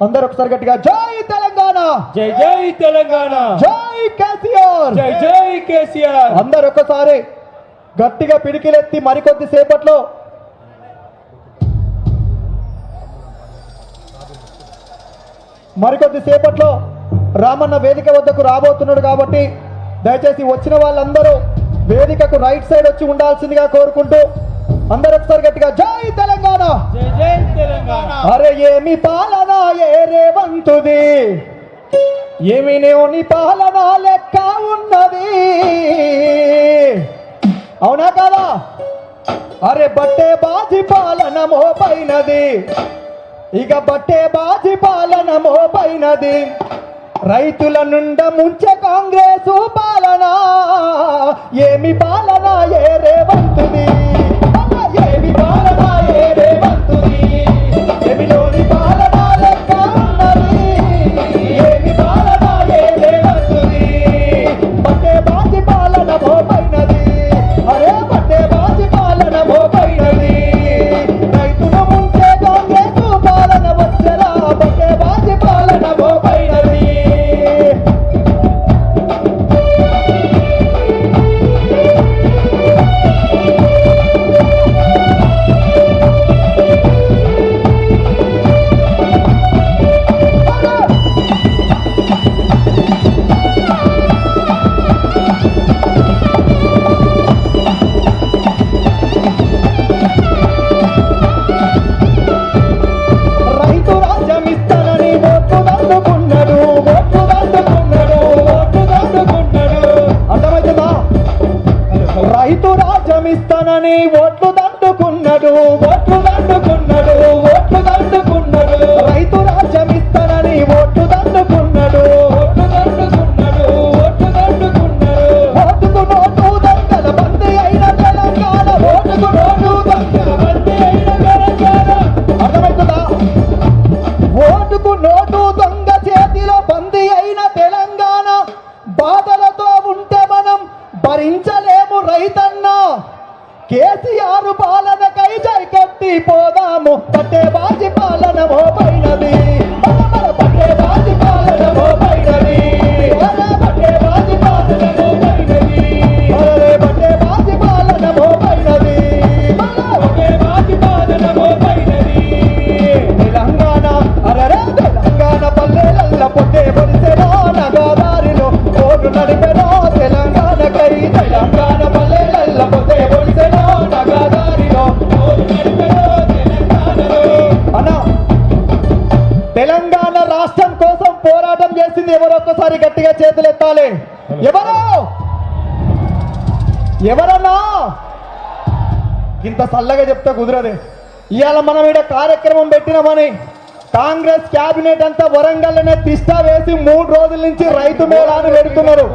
అందరూ ఒకసారి గట్టిగా జై తెలంగాణ, జై జై తెలంగాణ, జై కేసీఆర్, జై జై కేసీఆర్. అందరూ ఒకసారి గట్టిగా పిడికిలెత్తి మరికొద్ది సేపట్లో రామన్న వేదిక వద్దకు రాబోతున్నాడు కాబట్టి దయచేసి వచ్చిన వాళ్ళందరూ వేదికకు రైట్ సైడ్ వచ్చి ఉండాల్సిందిగా కోరుకుంటూ అందరూ ఒకసారి గట్టిగా జై తెలంగాణ, జై జై తెలంగాణ. అరే ఏమి పాలన ఏ రేవంతుది, ఏమి నేని పాలన లెక్క ఉన్నది, అవునా కదా? అరే బట్టే బాజీ పాలన మోపైనది, ఇక బట్టే బాజీ పాలన మోపైనది, రైతుల నుండ ముంచె కాంగ్రెసు పాలన, ఏమి పాలన ఏ రేవంతుది, ఏమి పాలన ఏ రేవంతుది, ఏమిలోని పాలన లెక్క ఉన్నది, ఏమి పాలన ఏ రేవంతుది, బట్టే బాజీ పాలన మోపైనది, అరే బట్టే బాజీ పాలన మోపైనది, రైతుల ముంచె కాంగ్రెసు పాలన వచ్చరా, బట్టే బాజీ పాలన మోపైనది. రైతు రాజ్యమిస్తానని ఓట్లు దండుకున్నాడు, ఓట్లు దండుకున్నాడు, ఓట్లు దండుకున్నాడు. అర్థమవుతుందా? రైతు రాజ్యమిస్తానని ఓట్లు దండుకున్నాడు, ఓట్లు దండుకున్నాడు, ఓట్లు దండుకున్నాడు. రైతు రాజ్యమిస్తానని ఓట్లు దండుకున్నాడు, ఓట్లు దండుకున్నాడు, ఓట్లు దండుకున్నాడు. ఓటుకు నోటు దొంగల బందీ అయిన తెలంగాణ, ఓటుకు నోటు దొంగల బందీ అయిన తెలంగాణ. అర్థమవుతుందా? ఓటుకు నోటు దొంగ చేతిలో బందీ అయిన తెలంగాణ, బాధలతో ఉంటే మనం భరించలేము రైతన్న. కేసీఆర్ పాలనకై జై కట్టి పోదాము, పట్టే బాజీ పాలన మోపైనది, పట్టే బాజీ పాలన మోపైనది, పట్టే బాజీ పాలన మోపైనది, పట్టే బాజీ పాలన మోపైనది, పట్టే బాజీ పాలన మోపైనది. తెలంగాణ అరరే తెలంగాణ పల్లెలల్ల పొట్టే పొడిసెనో, నగదారిలో ఓటు నడిపెనో తెలంగాణకై, తెలంగాణ పల్లెలల్ల పొట్టే పొడిసెనో, నగదారిలో ఓటు నడిపెనో తెలంగాణలో. అన్నా, తెలంగాణ రాష్ట్రం కోసం పోరాటం చేసింది ఎవరో ఒక్కసారి గట్టిగా చేతులు ఎత్తాలి. ఎవరు? ఎవరన్నా? ఇంత చల్లగా చెప్తే కుదరదే. ఇవాళ మనం ఇక్కడ కార్యక్రమం పెట్టినామని కాంగ్రెస్ క్యాబినెట్ అంతా వరంగల్లోనే తిష్టా వేసి 3 రోజుల నుంచి రైతు మేళాను పెడుతున్నారు.